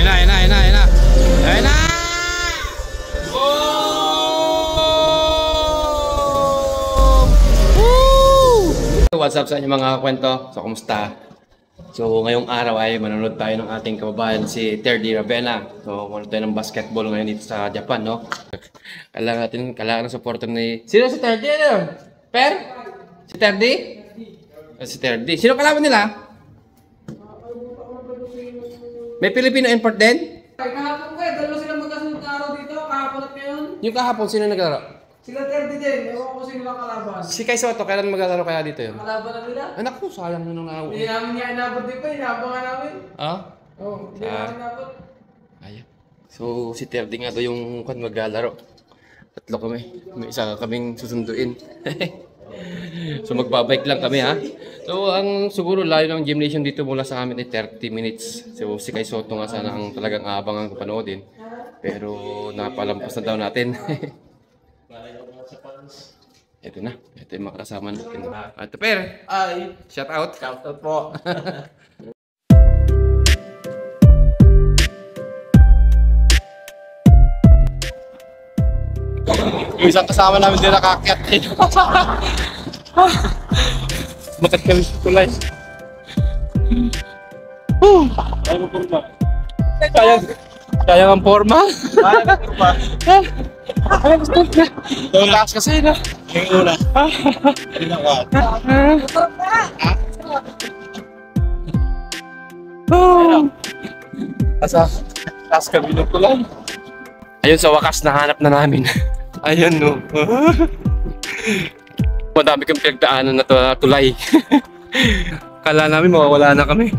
Ayun na, ayun na, ayun na, ayun na. Ayun na! What's up sa inyo mga kwento? So, kumusta? So, ngayong araw ay manonood tayo ng ating kababayan si Terdy Ravena. So, manonood tayo ng basketball ngayon dito sa Japan, no? Kailangan ng supporter ni... Sino si Terdy? Ano? Per? Si Terdy? Si Terdy. Sino kalaban nila? May Filipino import din? Kahapon ka, dalawa sila magkasunod na araw dito, kahapon at ngayon. Yung kahapon, sino naglaro? Sila Terdy din, ewan ko sino lang kalaban. Si Kai Soto, kailan maglalaro kaya dito yun? Kalaban na nila? Anak ko, sayang nung araw. Hindi namin niya inabot dito, inabangan namin. Ah? Oo, hindi namin inabot. Ayan. So, si Terdy nga doon yung maglalaro. Tatlo kami. May isa kaming susunduin. So, magbabike lang kami, ha? So, ang siguro layo ng gymnasium dito mula sa amin ay 30 minutes. So, si Kai Soto nga sana ang talagang abangan ko panoodin. Pero, napalampas na daw natin. Ito na. Ito yung mga kasama natin. Ito, Per. Ay. Shout out. Shout out po. Yung isang kasama namin din nakakyat. Makat kami sa tulay. Sayang ang forma. Sayang ang forma. Ay, gusto na. Ang taas kasi na. Yung una. Taas kami ng tulay. Ayun, sa wakas nahanap na namin. Ayun, no. Madami kang pinagdaanan na tulay. Kala namin mawawala na kami.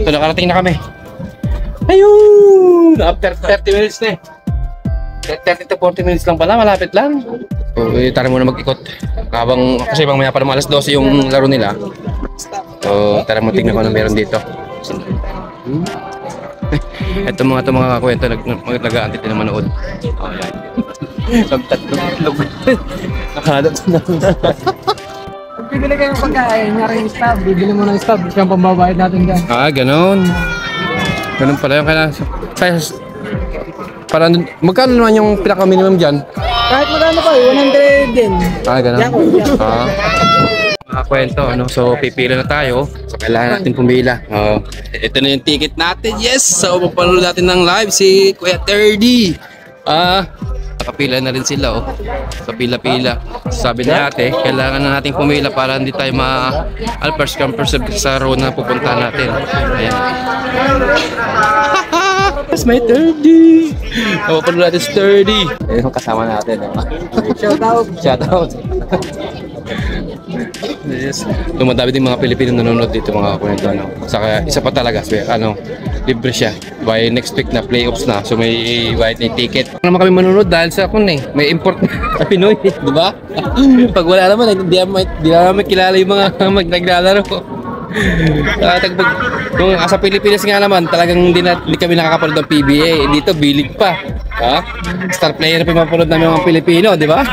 So, nakarating na kami. Ayun! After 30 minutes na eh. 30 to 40 minutes lang pala, malapit lang. So, tara muna mag-ikot. Kasi mamaya pa naman alas 12 yung laro nila. So, tara mo tingnan ko na meron dito. Ito mga kwento, nag-aantay din na manood. Oh, yan. Tatlong itlog. Nakalat na. Pag bibili kayong pagkain, nyari yung stab, bibili mo ng stab, siyang pambabayad natin dyan. Ah, ganon. Ganon pala yung kailangan. Para magkano naman yung pinaka-minimum dyan? Kahit magkano pa, 100 din. Ah, ganon. Mga kwento, ano? So, pipila na tayo. So, kailangan natin pumila. Ito na yung ticket natin. Yes! So, mapanood natin ng live si Kuya Terdy. Nakapila na rin sila, oh. Sa pila-pila. Sabi ni ate, kailangan na nating pumila para hindi tayo first come first serve sa row na pupunta natin. Ayan. That's my Terdy! Mapanood natin si Terdy. Ayun yung kasama natin. Shout out! Shout out! Yes. Dumadami din mga Pilipino nanonood dito mga kwento, ano. Saka isa pa talaga, libre siya. By next week na playoffs na. So may white na ticket. Naman kami manonood dahil sa may import na Pinoy, di ba? Pag wala naman, hindi naman kilala yung mga naglalaro. Kung sa Pilipinas nga naman, talagang hindi kami nakakapanood ng PBA. Dito, bilig pa. Ha? Star player pa mapanood namin mga Pilipino, di ba?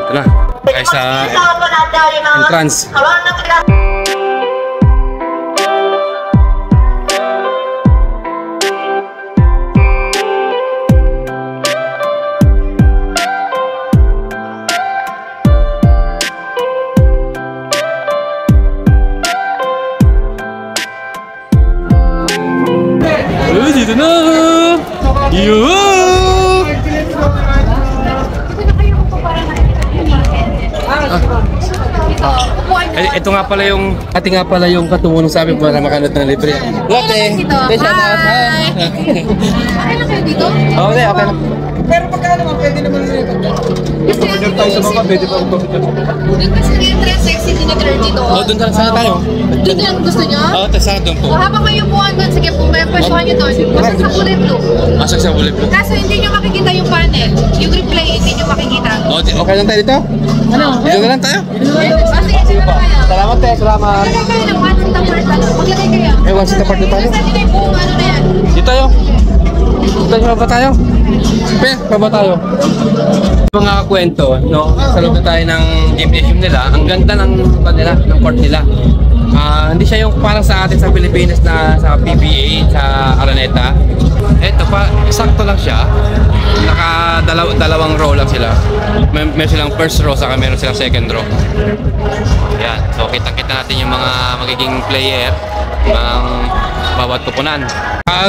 Ito na, guys, sa entrance. Dito na! Ito nga pala yung katulong sa amin para makanood ng libre. Lotte! Shout out! Hi! Okay na kayo dito? Okay, okay na. Pero pagka naman, pwede naman nilipat ka. Kasi Pagka tayo sa baba, pwede pa magpapit. doon kasi sa entrance exit ni 30 doon. Oh, doon sana tayo. Doon yan, gusto nyo? Oo, sana doon po. O habang kayo buwan doon, sige po, may pwestuhan nyo doon. Basta sa kulay blue. Asag sa bulip. Kaso hindi nyo makikita yung panel. Yung replay, hindi nyo makikita. Oh, okay lang tayo dito? Ano? Dito na lang tayo. Sige, sige na kayo. Salamat te, salamat. Maglagay kayo ng one seat apart. Maglagay kayo. Eh, one seat apart na tayo. Kasi nyo yung buong ano na yan. Dito tayo. Dito ba tayo? Pe, ba tayo? Mga kwento, no? Sa loob na tayo ng gymnasium nila. Ang ganda ng kanila, ng court nila. Hindi siya yung parang sa atin sa Pilipinas na sa PBA, sa Araneta. Eto pa, sakto lang siya. Dalawang row lang sila. Meron silang first row, saka meron silang second row. Yan. So, kita-kita natin yung mga magiging player ng bawat kupunan.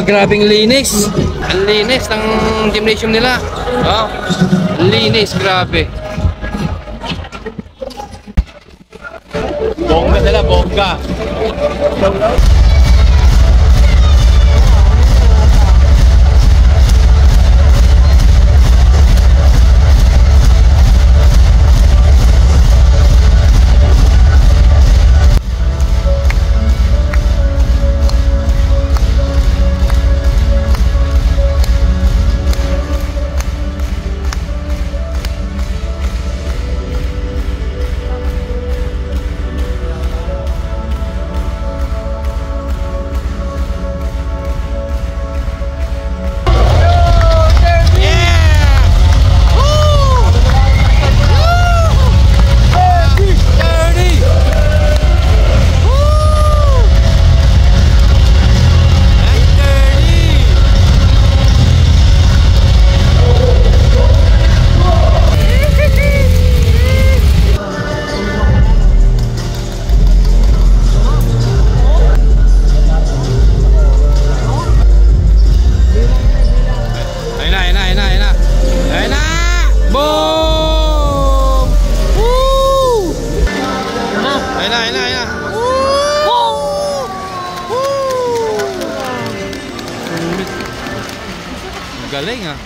Grabing linis. Ang linis ng gymnasium nila. Wow. Linis, grabe. Bongga nila, bongga. Galing ah.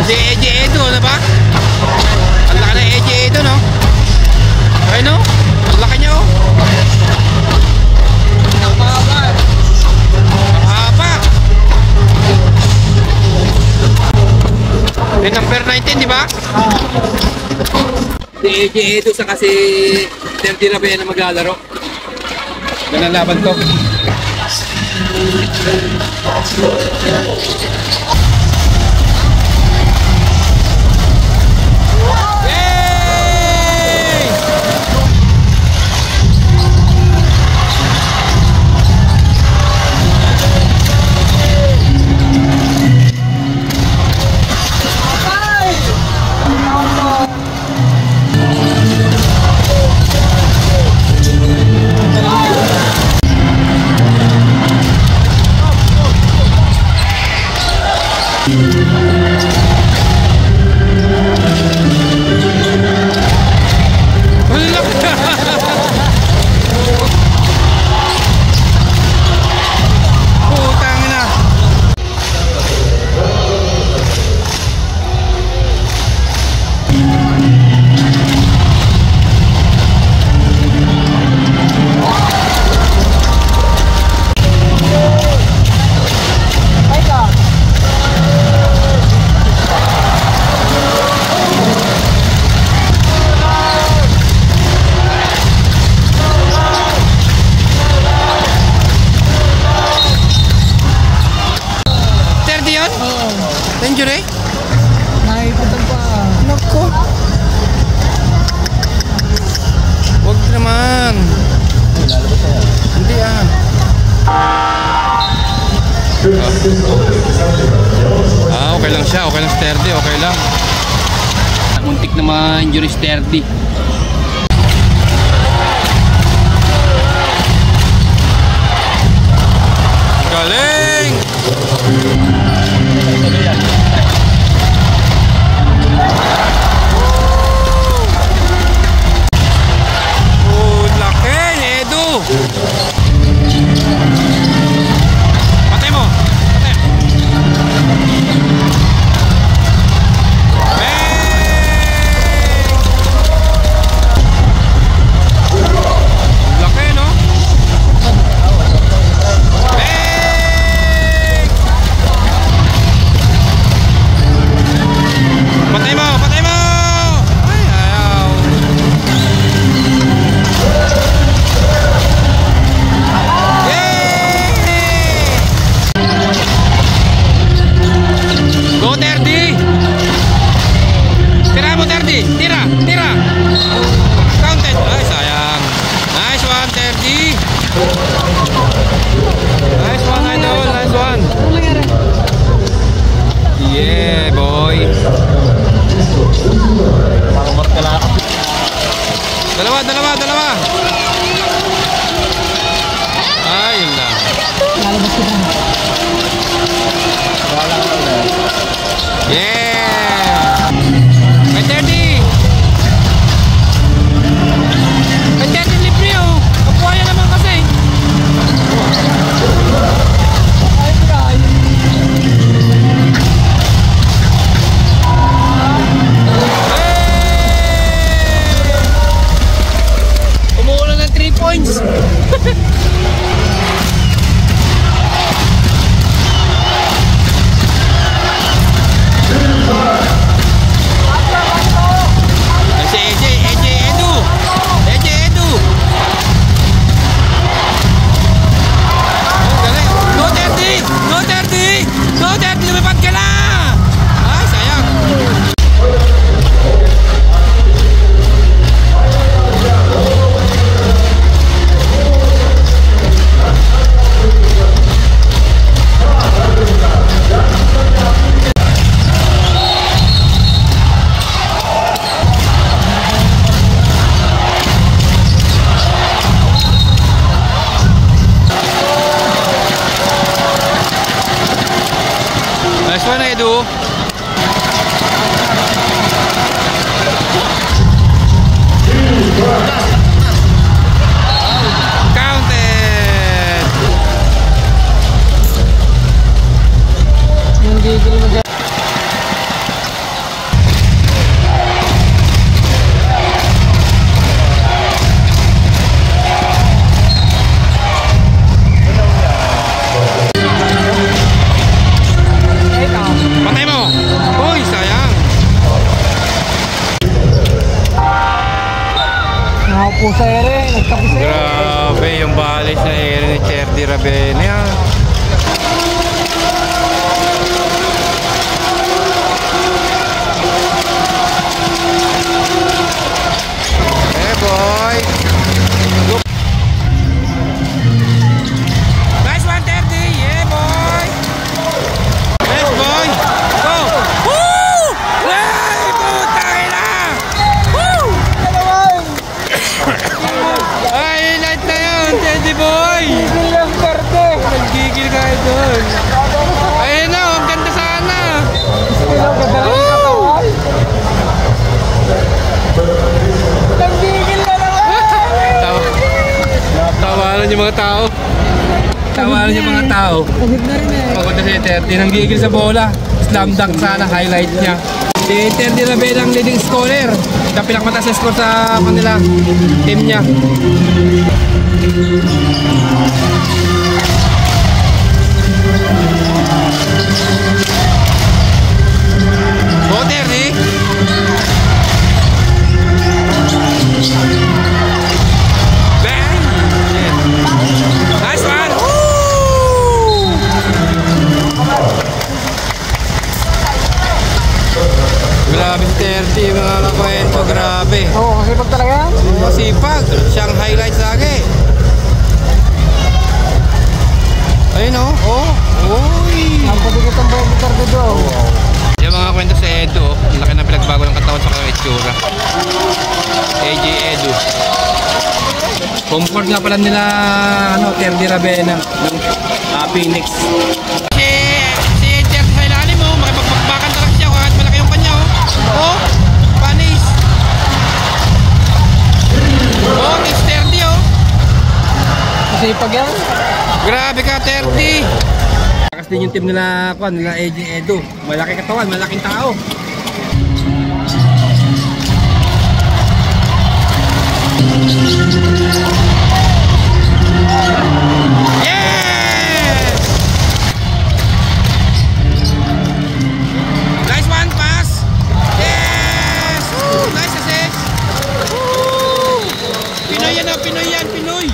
Si EJ Edo, ano ba? Ang laki na EJ Edo, no? Okay, no? Ang laki niya, oh. Mahaba. Mahaba. May number 19, di ba? Si EJ Edo sa kasi 30 na ba yan na maglalaro? Ganang laban to. Injury? Nakiputang pa. Nako. Wag naman. Hindi ah. Okay lang siya. Okay lang sturdy. Okay lang. Muntik na ma-injury sturdy. Galing! one, Edu. Counted. Yung gigil mo dyan. Patay mo. Uy, sayang. Nakapo sa ere, nagtapo sa ere. Grabe yung bali sa ere ni Cherdy Ravena. Hey boy. Nice one, Cherdy. Yeah boy. Yes boy. Go. Woo! Hey, putang ina. Woo! Highlight na yun, Teddy boy! Gigil lang, Terde. Nagigil ka doon. Ayun na, ang ganda sana. Ilang ganda lang yung katawan. Nagigil na naman. Tawanan yung mga tao. Tawanan yung mga tao. Pagod na rin eh. Pagod na si Teddy, nanggigil sa bola. Slam dunk sana, highlight niya. Si Teddy Ravena ang leading scorer. Siya pinakamataas na score sa kanila team niya. Go Teddy! Bang! Nice one! Woo! Grabe si Terdy, mga kakwento, grabe. Oo, masipag talaga yan. Masipag, siyang highlight sa akin. Ayun o, uy. Ang patigit ang buhay ni Terde doon. Yung mga kwento sa Edu, ang laki na pinagbago ng katawan sa kanyang itsura. AJ Edu. Comfort nga pala nila, Terdy Ravena ng Phoenix. Si Terdy sa ilalim mo, makipagpakbakan talaga siya kahit malaki yung kanya oh. Panis. It's Terdy Masipag yan. Grabe ka, Terdy. Lakas din yung team nila, nila AJ Edu. Malaki katawan, malaking tao. Yes! Nice one, pass. Yes! Woo! Nice assist. Woo! Pinoy yan, Pinoy yan, Pinoy.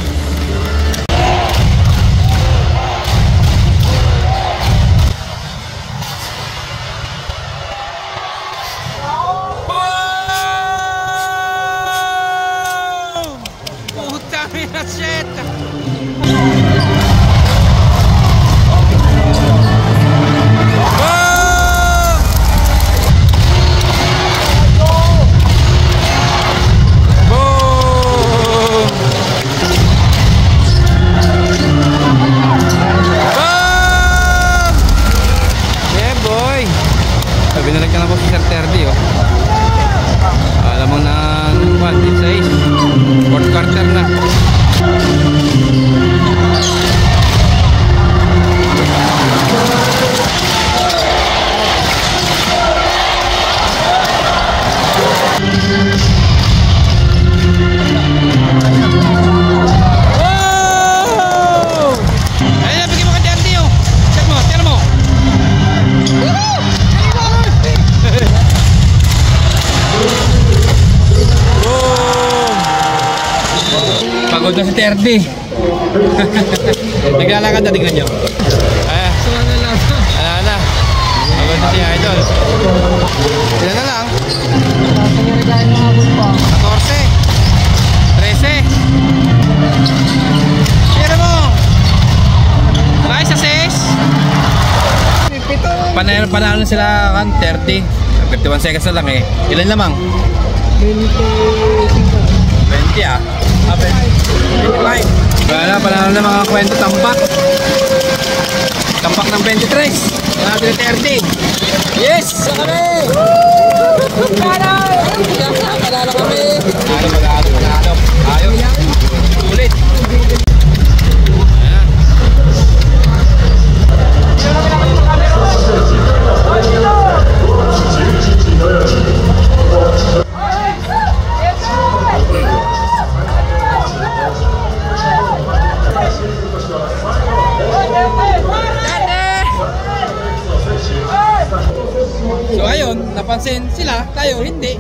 Shit! Binalik ka na po si Sir Terdy alam mo na 1-6 fourth quarter na. Pagod na si Terdy. Naglalakad na, tingnan nyo. Wala na. Pagod na si Idol. Sila na lang. 14. 13. Tira mo. Nice assist. Panalo na sila kan 30. 51 seconds na lang eh. Ilan lamang? 20 ah. 25. Wala, panalo na mga kwento tampak. Tampak ng 23. Yan natin Kuya 30. Yes! Sa kami! Panalo kami! Panalo. Ayos. Ulit. So ayun, napansin sila, tayo hindi.